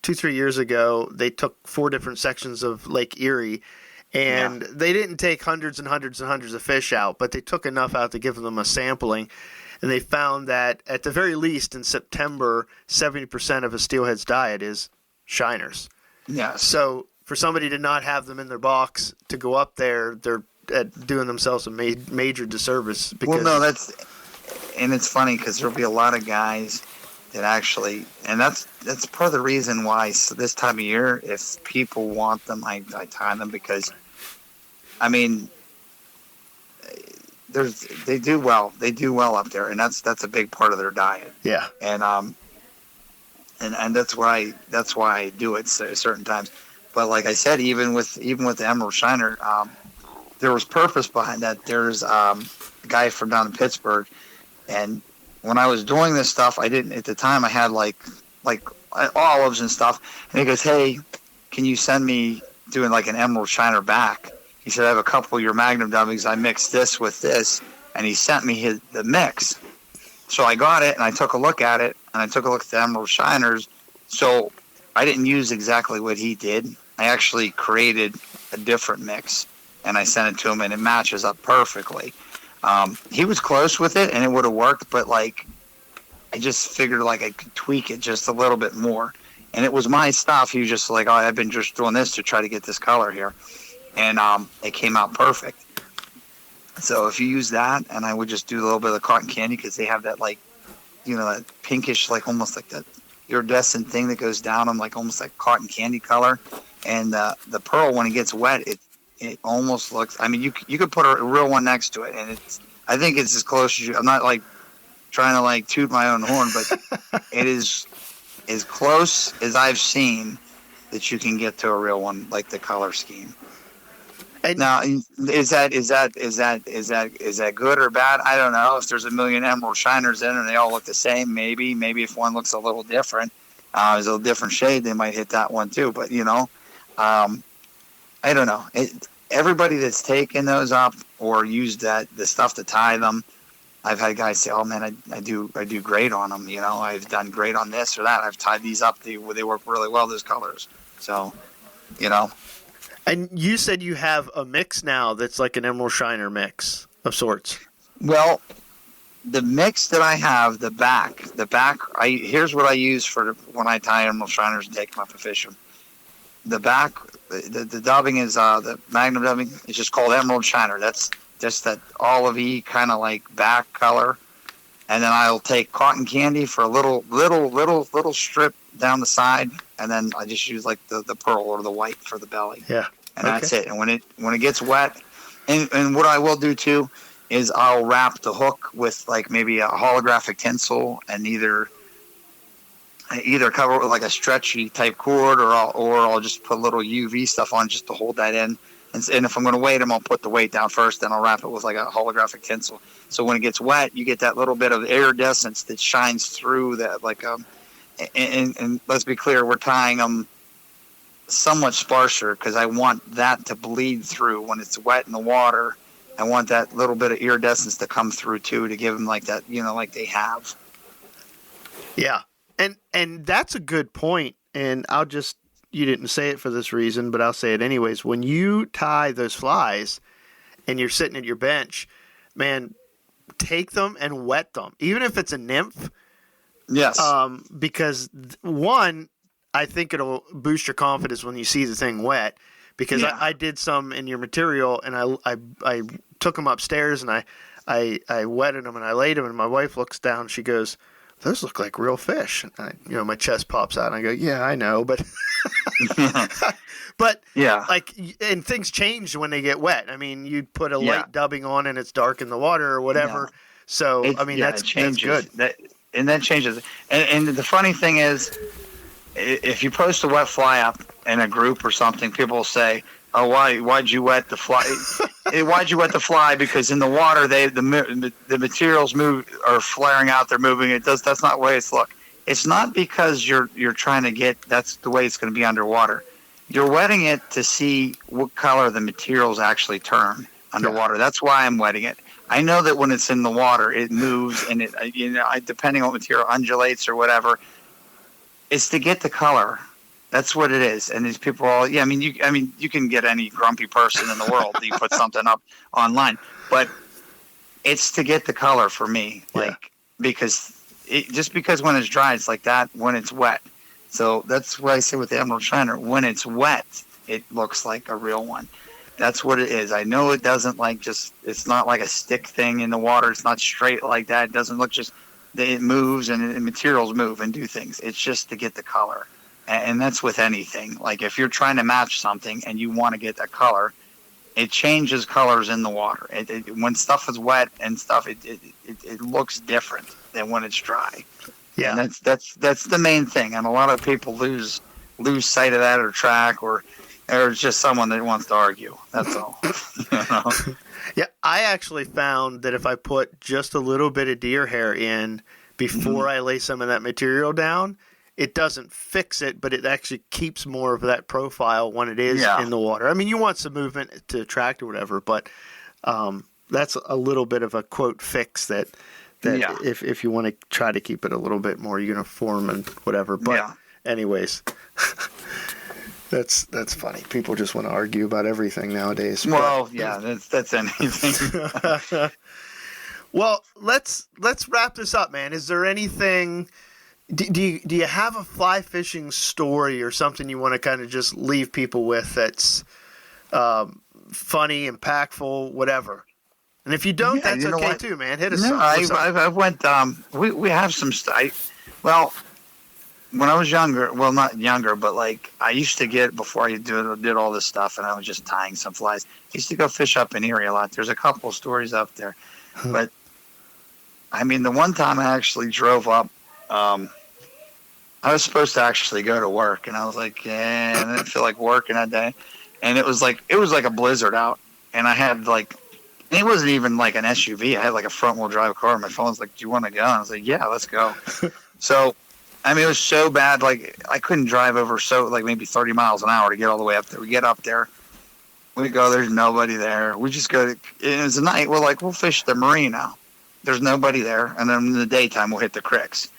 2-3 years ago. They took 4 different sections of Lake Erie, and they didn't take hundreds and hundreds and hundreds of fish out, but they took enough out to give them a sampling, and they found that at the very least in September, 70% of a steelhead's diet is shiners. Yeah. So for somebody to not have them in their box to go up there, they're at doing themselves a major disservice. Because, well, no, and it's funny because there'll be a lot of guys that actually, and that's part of the reason why this time of year, if people want them, I tie them because, I mean, they do well up there, and that's a big part of their diet. Yeah. And that's why I do it certain times. But like I said, even with the Emerald Shiner, there was purpose behind that. There's a guy from down in Pittsburgh, and when I was doing this stuff, I didn't at the time. I had like olives and stuff, and he goes, "Hey, can you send me doing like an Emerald Shiner back?" He said, "I have a couple of your Magnum dummies. I mixed this with this," and he sent me the mix. So I got it, and I took a look at it, and I took a look at the Emerald Shiners. So I didn't use exactly what he did. I actually created a different mix, and I sent it to him, and it matches up perfectly. He was close with it, and it would have worked, but like I just figured like I could tweak it just a little bit more. And it was my stuff. He was just like, "Oh, I've been just doing this to try to get this color here," and it came out perfect. So if you use that, and I would just do a little bit of the cotton candy because they have that like, that pinkish, like almost like that iridescent thing that goes down on like almost like cotton candy color. And the pearl, when it gets wet, it almost looks. I mean, you could put a real one next to it, and I think it's as close as you. I'm not like trying to like toot my own horn, but it is as close as I've seen that you can get to a real one, like the color scheme. And now, is that good or bad? I don't know. If there's a million Emerald Shiners in and they all look the same, maybe if one looks a little different, is a different shade, they might hit that one too. But I don't know. Everybody that's taken those up or used the stuff to tie them, I've had guys say, "Oh man, I do great on them. I've done great on this or that. I've tied these up. They work really well. Those colors." So, And you said you have a mix now that's like an Emerald Shiner mix of sorts. Well, the mix that I have, the back. Here's what I use for when I tie Emerald Shiners and take them up to fish them. The back, the dubbing is the Magnum dubbing. It's just called Emerald Shiner. That's just that olive-y kind of like back color. And then I'll take cotton candy for a little strip down the side, and then I just use like the pearl or the white for the belly. Yeah. And that's it. And when it gets wet, and what I will do too is I'll wrap the hook with like maybe a holographic tinsel and either cover it with like a stretchy type cord, or I'll just put a little UV stuff on just to hold that in. And if I'm going to weight them, I'll put the weight down first, then I'll wrap it with like a holographic tinsel. So when it gets wet, you get that little bit of iridescence that shines through that. Like and let's be clear, we're tying them somewhat sparser because I want that to bleed through when it's wet in the water. I want that little bit of iridescence to come through too, to give them like that, like they have. Yeah. And that's a good point. And you didn't say it for this reason, but I'll say it anyways. When you tie those flies and you're sitting at your bench, man, take them and wet them, even if it's a nymph. Yes. Because one, I think it'll boost your confidence when you see the thing wet. Because I did some in your material, and I took them upstairs and I wetted them and I laid them, and my wife looks down. She goes, "Those look like real fish." And my chest pops out, and I go, "Yeah, I know, but." But yeah, and things change when they get wet. I mean, you put a light dubbing on and it's dark in the water or whatever. Yeah. So that's good. That changes. And the funny thing is, if you post a wet fly up in a group or something, people will say, "Oh, why'd you wet the fly?" Why'd you wet the fly? Because in the water, the materials are flaring out. They're moving. That's not the way it's look. It's not because you're trying to get. That's the way it's going to be underwater. You're wetting it to see what color the materials actually turn underwater. Yeah. That's why I'm wetting it. I know that when it's in the water, it moves and it depending on what material undulates or whatever. It's to get the color. That's what it is. And these people are all, you can get any grumpy person in the world. You put something up online, but it's to get the color for me. Because when it's dry, it's like that when it's wet. So that's what I say with the Emerald Shiner. When it's wet, it looks like a real one. That's what it is. I know it doesn't it's not like a stick thing in the water. It's not straight like that. It doesn't look it moves and materials move and do things. It's just to get the color. And that's with anything. Like if you're trying to match something and you want to get that color, it changes colors in the water. When stuff is wet and stuff, it looks different than when it's dry. Yeah. And that's the main thing. And a lot of people lose sight of that or track or it's just someone that wants to argue. That's all. You know? Yeah, I actually found that if I put just a little bit of deer hair in before I lay some of that material down, it doesn't fix it, but it actually keeps more of that profile when it is in the water. I mean, you want some movement to attract or whatever, but that's a little bit of a quote fix that if you want to try to keep it a little bit more uniform and whatever. But anyways, that's funny. People just want to argue about everything nowadays. Well, that's anything. Well, let's wrap this up, man. Is there anything? Do you have a fly fishing story or something you want to kind of just leave people with that's funny, impactful, whatever? And if you don't, that's okay too, man. Hit us up. I went. We have some stuff. Well, when I was younger, well, not younger, but like I used to get before I did all this stuff, and I was just tying some flies. I used to go fish up in Erie a lot. There's a couple of stories up there, but I mean, the one time I actually drove up. I was supposed to actually go to work, and I was like, I didn't feel like working that day. And it was like a blizzard out, and I had it wasn't even like an SUV. I had like a front wheel drive car. And my phone's like, "Do you want to go?" And I was like, "Yeah, let's go." So, I mean, it was so bad. Like I couldn't drive over maybe 30 miles an hour to get all the way up there. We get up there, we go. There's nobody there. We just go. It was a night. We're like, we'll fish the marina. There's nobody there, and then in the daytime we'll hit the creeks.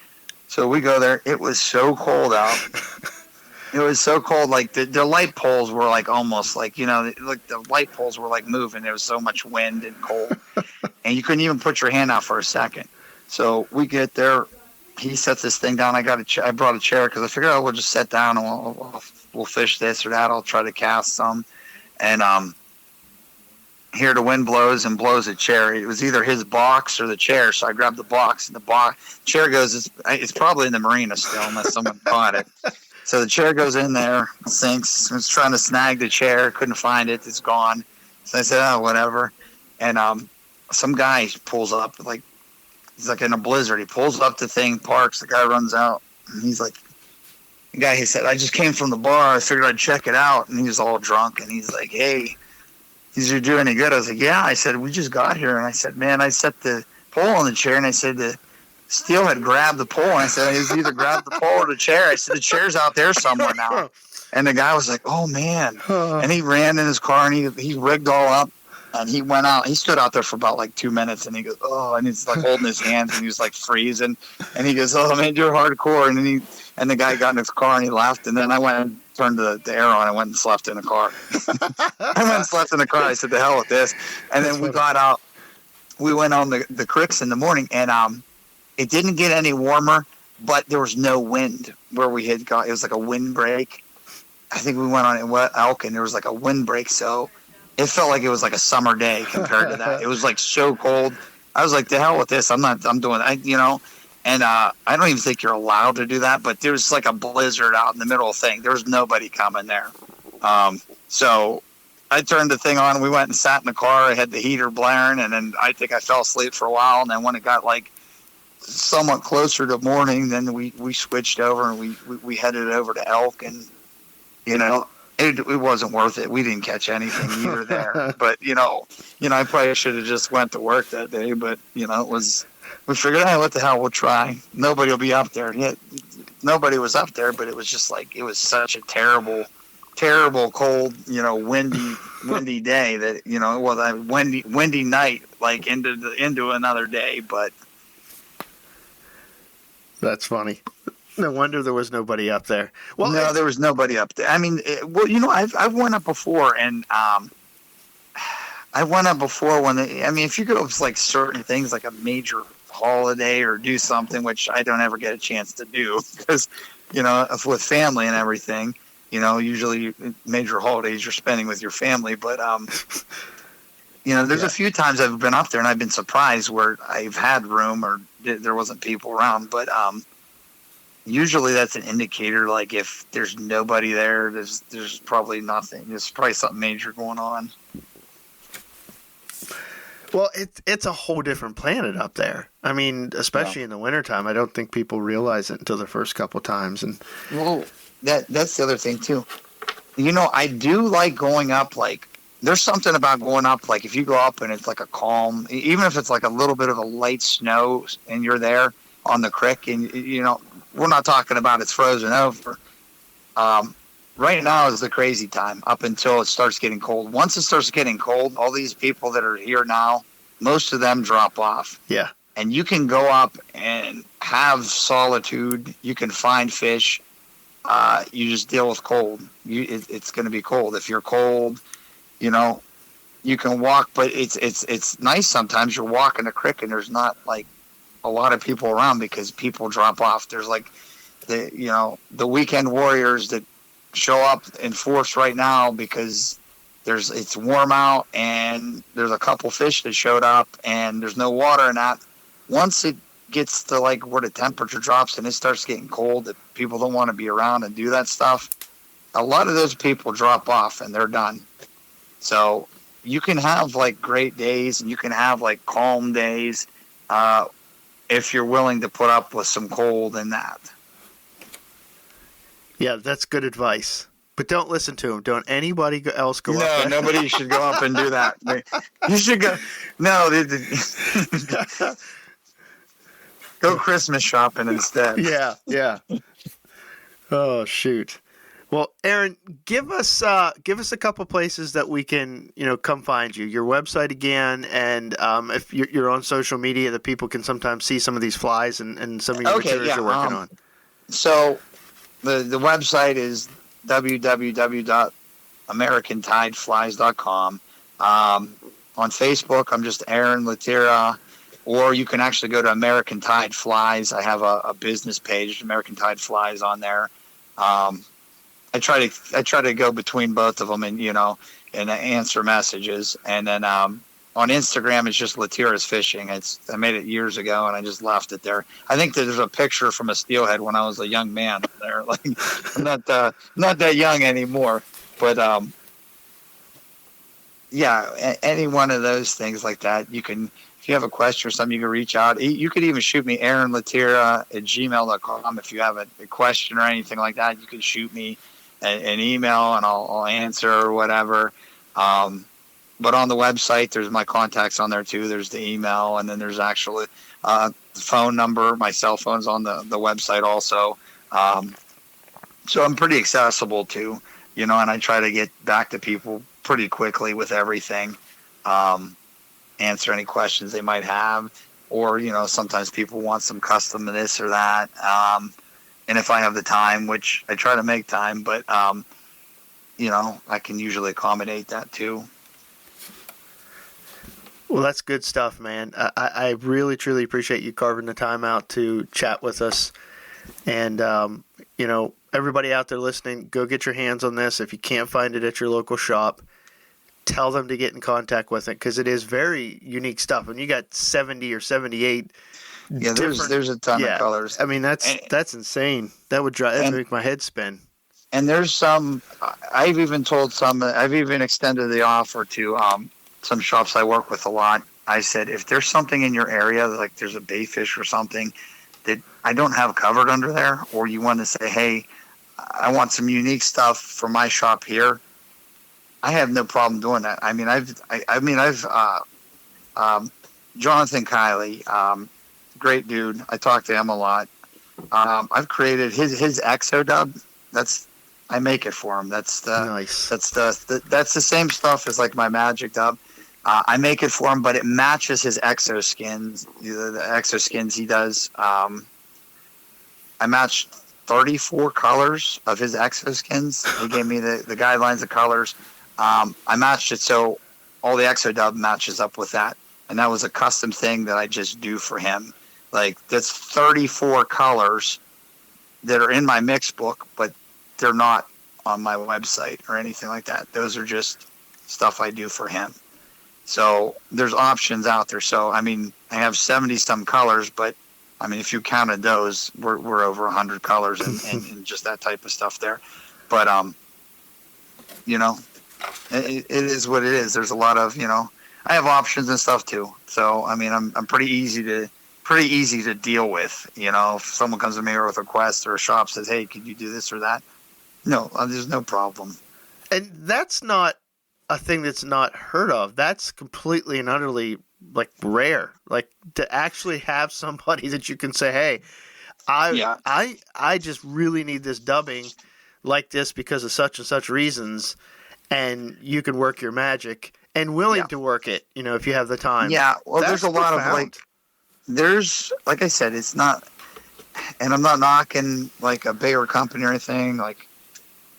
So we go there. It was so cold out. It was so cold. Like the light poles were like almost like the light poles were like moving. There was so much wind and cold, and you couldn't even put your hand out for a second. So we get there. He sets this thing down. I brought a chair because I figured we'll just sit down and we'll fish this or that. I'll try to cast some, and here the wind blows a chair. It was either his box or the chair, so I grabbed the box, and the chair goes, it's probably in the marina still unless someone caught it. So the chair goes in there, sinks. I was trying to snag the chair, couldn't find it, it's gone. So I said, whatever. And some guy pulls up, he's like in a blizzard. He pulls up the thing, parks, the guy runs out, and he's like, he said, I just came from the bar, I figured I'd check it out. And he was all drunk, and he's like, hey, is you doing any good? I was like, yeah. I said, we just got here. And I said, man, I set the pole on the chair, and I said the steel had grabbed the pole. And I said, he's either grabbed the pole or the chair. I said, the chair's out there somewhere now. And the guy was like, oh man. And he ran in his car, and he rigged all up, and he went out. He stood out there for about 2 minutes, and he goes, oh, and he's like holding his hands, and he was like freezing, and he goes, oh man, you're hardcore. And the guy got in his car, and he left. And then I went and turned the air on. I went and slept in the car. I went and slept in the car. I said, the hell with this. And then we got out. We went on the creeks in the morning, and it didn't get any warmer, but there was no wind where we had got. It was like a windbreak. I think we went on Elk, and there was like a windbreak, so it felt like it was like a summer day compared to that. It was like so cold. I was like, the hell with this. I'm doing it, And I don't even think you're allowed to do that, but there was like a blizzard out in the middle of the thing. There was nobody coming there. So I turned the thing on. We went and sat in the car. I had the heater blaring, and then I think I fell asleep for a while. And then when it got somewhat closer to morning, then we switched over, and we headed over to Elk, and it wasn't worth it. We didn't catch anything either there. But I probably should have just went to work that day. But it was. We figured, what the hell, we'll try. Nobody will be up there. Yeah, nobody was up there, but it was just it was such a terrible, terrible, cold, windy day that, it was a windy night, into another day. But that's funny. No wonder there was nobody up there. Well, no, there was nobody up there. I mean, I've went up before, and I went up before if you go to certain things like a major holiday or do something, which I don't ever get a chance to do because, with family and everything, Usually major holidays you're spending with your family, but there's a few times I've been up there and I've been surprised where I've had room or there wasn't people around. But usually that's an indicator. Like if there's nobody there, there's probably nothing. There's probably something major going on. Well, it's a whole different planet up there. I mean, especially in the wintertime. I don't think people realize it until the first couple times. And well, that's the other thing too. I do like going up. Like, there's something about going up. Like, if you go up and it's like a calm, even if it's like a little bit of a light snow, and you're there on the creek, and we're not talking about it's frozen over. Right now is the crazy time up until it starts getting cold. Once it starts getting cold, all these people that are here now, most of them drop off. Yeah. And you can go up and have solitude. You can find fish. You just deal with cold. It's going to be cold. If you're cold, you can walk, but it's nice sometimes. You're walking the creek and there's not like a lot of people around because people drop off. There's like the weekend warriors that show up in force right now because it's warm out and there's a couple fish that showed up and there's no water in that. Once it gets to like where the temperature drops and it starts getting cold, that people don't want to be around and do that stuff, a lot of those people drop off and they're done. So you can have like great days and you can have like calm days if you're willing to put up with some cold and that. Yeah, that's good advice. But don't listen to him. Don't anybody else go up there. No, nobody should go up and do that. You should go. No, go Christmas shopping instead. Yeah. Oh, shoot. Well, Aaron, give us a couple places that we can, come find you. Your website again, and if you're on social media, that people can sometimes see some of these flies and some of your materials you're working on. So the website is www.americantideflies.com. On Facebook, I'm just Aaron Letera, or you can actually go to American Tide Flies. I have a business page, American Tide Flies, on there. I try to go between both of them and answer messages. And then on Instagram, it's just Letera's Fishing. I made it years ago and I just left it there. I think that there's a picture from a steelhead when I was a young man there. Like, I'm not that young anymore, but any one of those things like that. You can, if you have a question or something, you can reach out. You could even shoot me, aaronletera@gmail.com. If you have a question or anything like that, you can shoot me an email and I'll answer or whatever. But on the website, there's my contacts on there too. There's the email, and then there's actually the phone number. My cell phone's on the website also. So I'm pretty accessible too, and I try to get back to people pretty quickly with everything. Answer any questions they might have, or sometimes people want some custom this or that. And if I have the time, which I try to make time, but I can usually accommodate that too. Well, that's good stuff, man. I really, truly appreciate you carving the time out to chat with us. And, everybody out there listening, go get your hands on this. If you can't find it at your local shop, tell them to get in contact with it, because it is very unique stuff. And you got 70 or 78. Yeah, there's a ton of colors. I mean, that's insane. That would make my head spin. And there's some, I've even extended the offer to some shops I work with a lot. I said, if there's something in your area, like there's a bayfish or something that I don't have covered under there, or you want to say, hey, I want some unique stuff for my shop here, I have no problem doing that. I mean, I've Jonathan Kiley, great dude. I talk to him a lot. I've created his Exo dub. I make it for him. That's nice. That's the same stuff as like my magic dub. I make it for him, but it matches his exo skins. The exo skins he does. I matched 34 colors of his exo skins. He gave me the guidelines of colors. I matched it so all the exo dub matches up with that, and that was a custom thing that I just do for him. Like, that's 34 colors that are in my mix book, but they're not on my website or anything like that. Those are just stuff I do for him. So there's options out there. So, I mean, I have 70 some colors, but I mean, if you counted those, we're over 100 colors and just that type of stuff there. But, you know, it is what it is. There's a lot of, you know, I have options and stuff too. So, I mean, I'm pretty easy to deal with. You know, if someone comes to me with a request or a shop says, hey, could you do this or that? No, there's no problem. And that's not a thing that's not heard of. That's completely and utterly like rare. Like to actually have somebody that you can say, hey, I just really need this dubbing like this because of such and such reasons, and you can work your magic and willing to work it, you know, if you have the time. Yeah, well, That's there's a lot profound. of like, there's, like I said, it's not, and I'm not knocking like a bigger company or anything. Like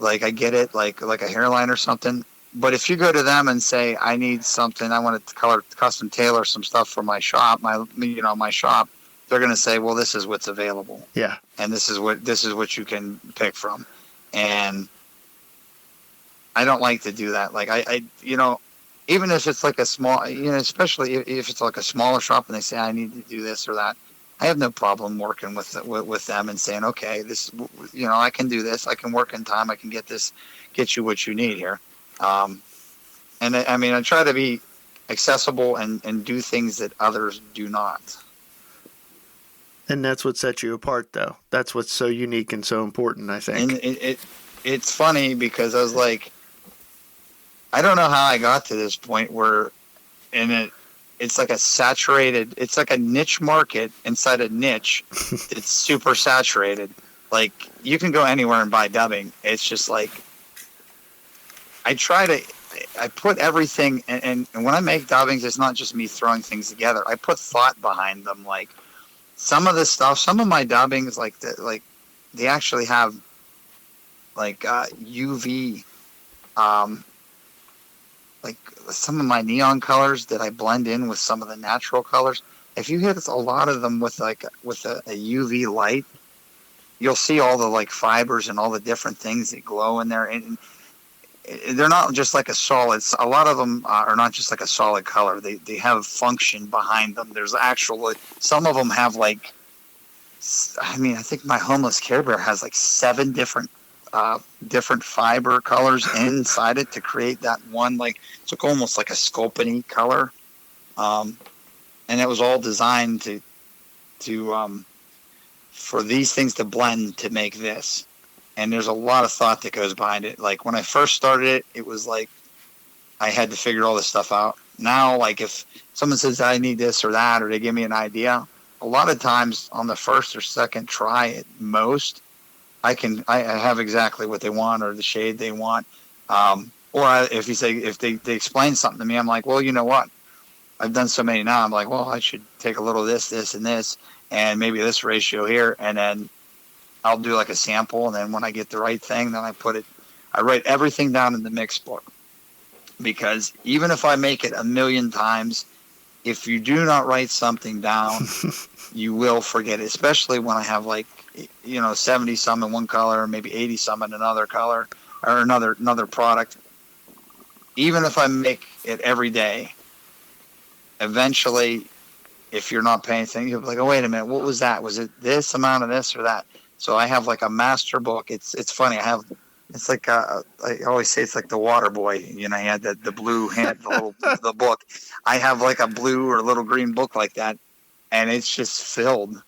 I get it, like a hairline or something. But if you go to them and say, I need something, I want to custom tailor some stuff for my shop, my shop, they're going to say, well, this is what's available. Yeah. And this is what you can pick from. And I don't like to do that. Like I you know, even if it's like a small, you know, especially if it's like a smaller shop and they say, I need to do this or that, I have no problem working with them and saying, okay, this, you know, I can do this. I can work in time. I can get you what you need here. And I mean, I try to be accessible and do things that others do not. And that's what sets you apart, though. That's what's so unique and so important, I think. And it's funny because I was like, I don't know how I got to this point where, it's like it's like a niche market inside a niche. It's super saturated. Like you can go anywhere and buy dubbing. It's just like, I put everything, and when I make dubbings, it's not just me throwing things together. I put thought behind them. Like some of my dubbings, they actually have like UV, like some of my neon colors that I blend in with some of the natural colors. If you hit a lot of them with a UV light, you'll see all the like fibers and all the different things that glow in there. And they're not just like a solid. A lot of them are not just like a solid color. They have function behind them. There's actually, some of them have like, I mean, I think my homeless Care Bear has like 7 different fiber colors inside it to create that one, like it's like almost like a sculpin-y color. And it was all designed to for these things to blend to make this. And there's a lot of thought that goes behind it. Like when I first started it was like I had to figure all this stuff out. Now, like if someone says I need this or that, or they give me an idea, a lot of times on the first or second try at most, I have exactly what they want or the shade they want. If they explain something to me, I'm like, well, you know what? I've done so many now. I'm like, well, I should take a little of this, and this, and maybe this ratio here, and then I'll do like a sample, and then when I get the right thing, then I write everything down in the mix book. Because even if I make it 1,000,000 times, if you do not write something down, you will forget it. Especially when I have 70 some in one color, maybe 80 some in another color, or another product. Even if I make it every day, eventually, if you're not paying attention, you'll be like, oh, wait a minute, what was that? Was it this amount of this or that? So I have like a master book. It's funny. It's like I always say it's like the water boy. You know, he had the blue hand, the book. I have like a blue or little green book like that, and it's just filled.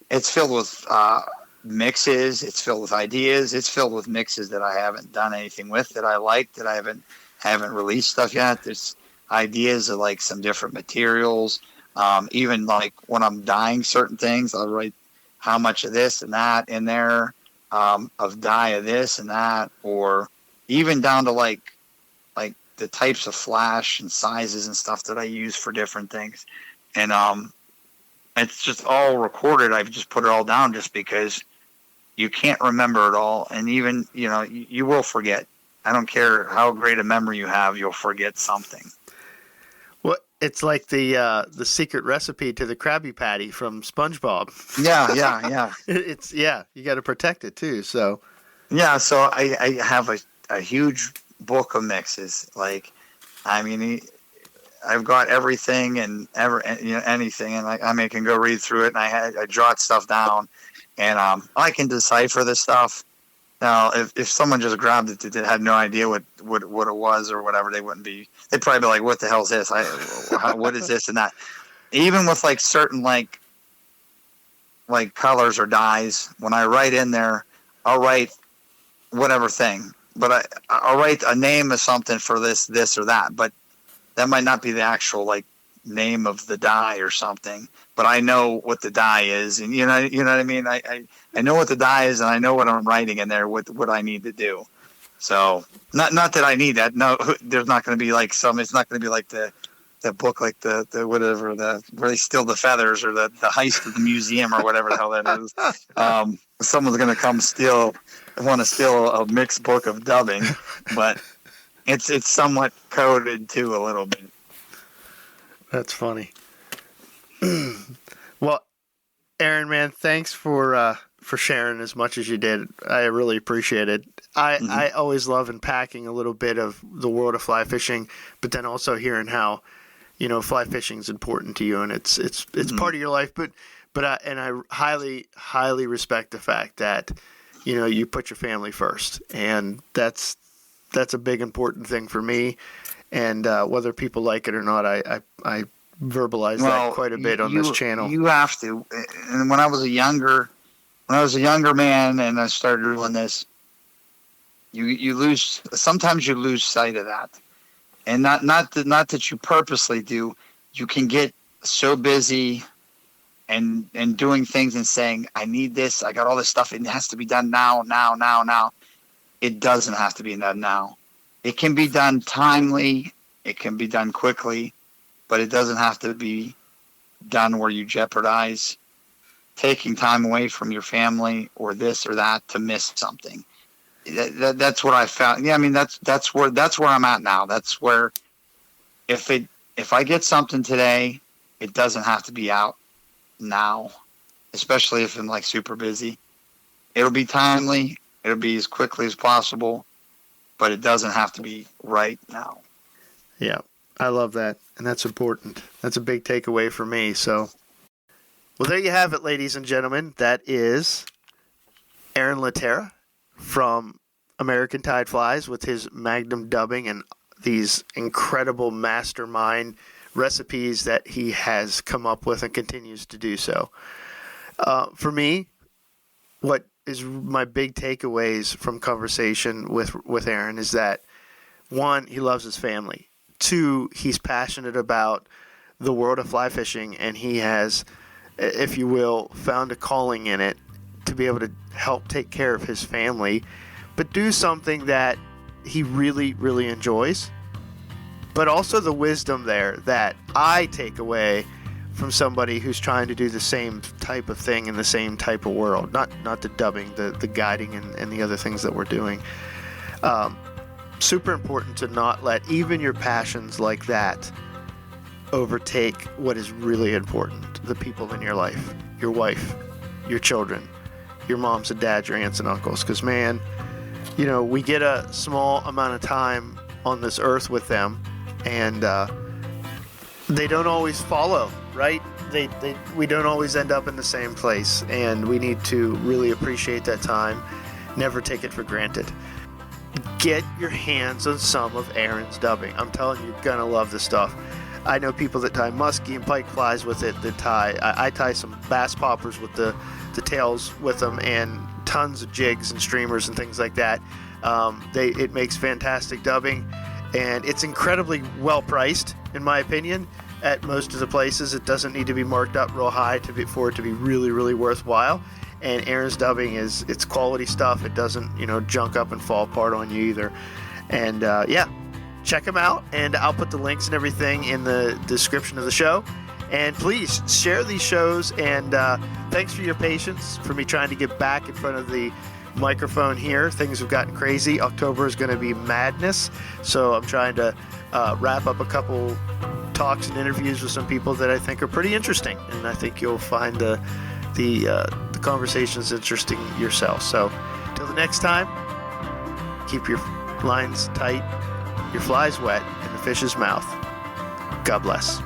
It's filled with mixes. It's filled with ideas. It's filled with mixes that I haven't done anything with, that I like, that I haven't released stuff yet. There's ideas of like some different materials. Even like when I'm dyeing certain things, I'll write how much of this and that in there, of dye of this and that, or even down to like the types of flash and sizes and stuff that I use for different things. And it's just all recorded. I've just put it all down just because you can't remember it all. And even, you will forget. I don't care how great a memory you have, you'll forget something. Well, it's like the secret recipe to the Krabby Patty from SpongeBob. Yeah. You got to protect it too. So yeah, so I have a huge book of mixes. Like, I mean, I've got everything and anything, and I can go read through it, and I jot stuff down, and I can decipher this stuff. Now, if someone just grabbed it that had no idea what it was or whatever, they'd probably be like, "What the hell is this? What is this and that?" Even with like certain like colors or dyes, when I write in there, I'll write whatever thing, but I'll write a name of something for this or that, but that might not be the actual like name of the dye or something, but I know what the dye is, and you know what I mean. I know what the dye is, and I know what I'm writing in there, what I need to do. So not that I need that. No, there's not going to be like it's not going to be like the book, like the whatever, where they steal the feathers, or the heist of the museum, or whatever the hell that is. Someone's going to come want to steal a mixed book of dubbing, but it's somewhat coded too a little bit. That's funny. Well, Aaron, man, thanks for sharing as much as you did. I really appreciate it. I always love unpacking a little bit of the world of fly fishing, but then also hearing how, fly fishing is important to you, and it's part of your life. But I highly, highly respect the fact that, you put your family first, and that's a big important thing for me. And whether people like it or not, I verbalize that quite a bit on this channel. You have to. And when I was a younger man and I started doing this, sometimes you lose sight of that. And not that you purposely do. You can get so busy and doing things and saying, I need this, I got all this stuff, it has to be done now. It doesn't have to be done now. It can be done timely, it can be done quickly, but it doesn't have to be done where you jeopardize taking time away from your family or this or that to miss something. That's what I found. Yeah, I mean that's where I'm at now. That's where if I get something today, it doesn't have to be out now, especially if I'm like super busy. It'll be timely. It'll be as quickly as possible, but it doesn't have to be right now. Yeah, I love that, and that's important. That's a big takeaway for me. So, well, there you have it, ladies and gentlemen. That is Aaron Letera from American Tide Flies with his Magnum dubbing and these incredible mastermind recipes that he has come up with and continues to do so. For me, what is my big takeaways from conversation with Aaron is that, one, he loves his family. Two, he's passionate about the world of fly fishing, and he has, if you will, found a calling in it to be able to help take care of his family, but do something that he really, really enjoys. But also the wisdom there that I take away from somebody who's trying to do the same type of thing in the same type of world. Not the dubbing, the guiding and the other things that we're doing. Super important to not let even your passions like that overtake what is really important. The people in your life, your wife, your children, your moms and dads, your aunts and uncles. Because, man, we get a small amount of time on this earth with them, and they don't always follow, right? We don't always end up in the same place, and we need to really appreciate that time, never take it for granted. Get your hands on some of Aaron's dubbing. I'm telling you, you're gonna love this stuff. I know people that tie muskie and pike flies with it, I tie some bass poppers with the tails with them, and tons of jigs and streamers and things like that. It makes fantastic dubbing, and it's incredibly well priced, in my opinion. At most of the places, it doesn't need to be marked up real high for it to be really, really worthwhile. And Aaron's dubbing it's quality stuff. It doesn't, junk up and fall apart on you either. And check him out. And I'll put the links and everything in the description of the show. And please share these shows. And thanks for your patience for me trying to get back in front of the microphone here. Things have gotten crazy. October is going to be madness. So I'm trying to wrap up a couple talks and interviews with some people that I think are pretty interesting. And I think you'll find the conversations interesting yourself. So till the next time, keep your lines tight, your fly's wet, and the fish's mouth. God bless.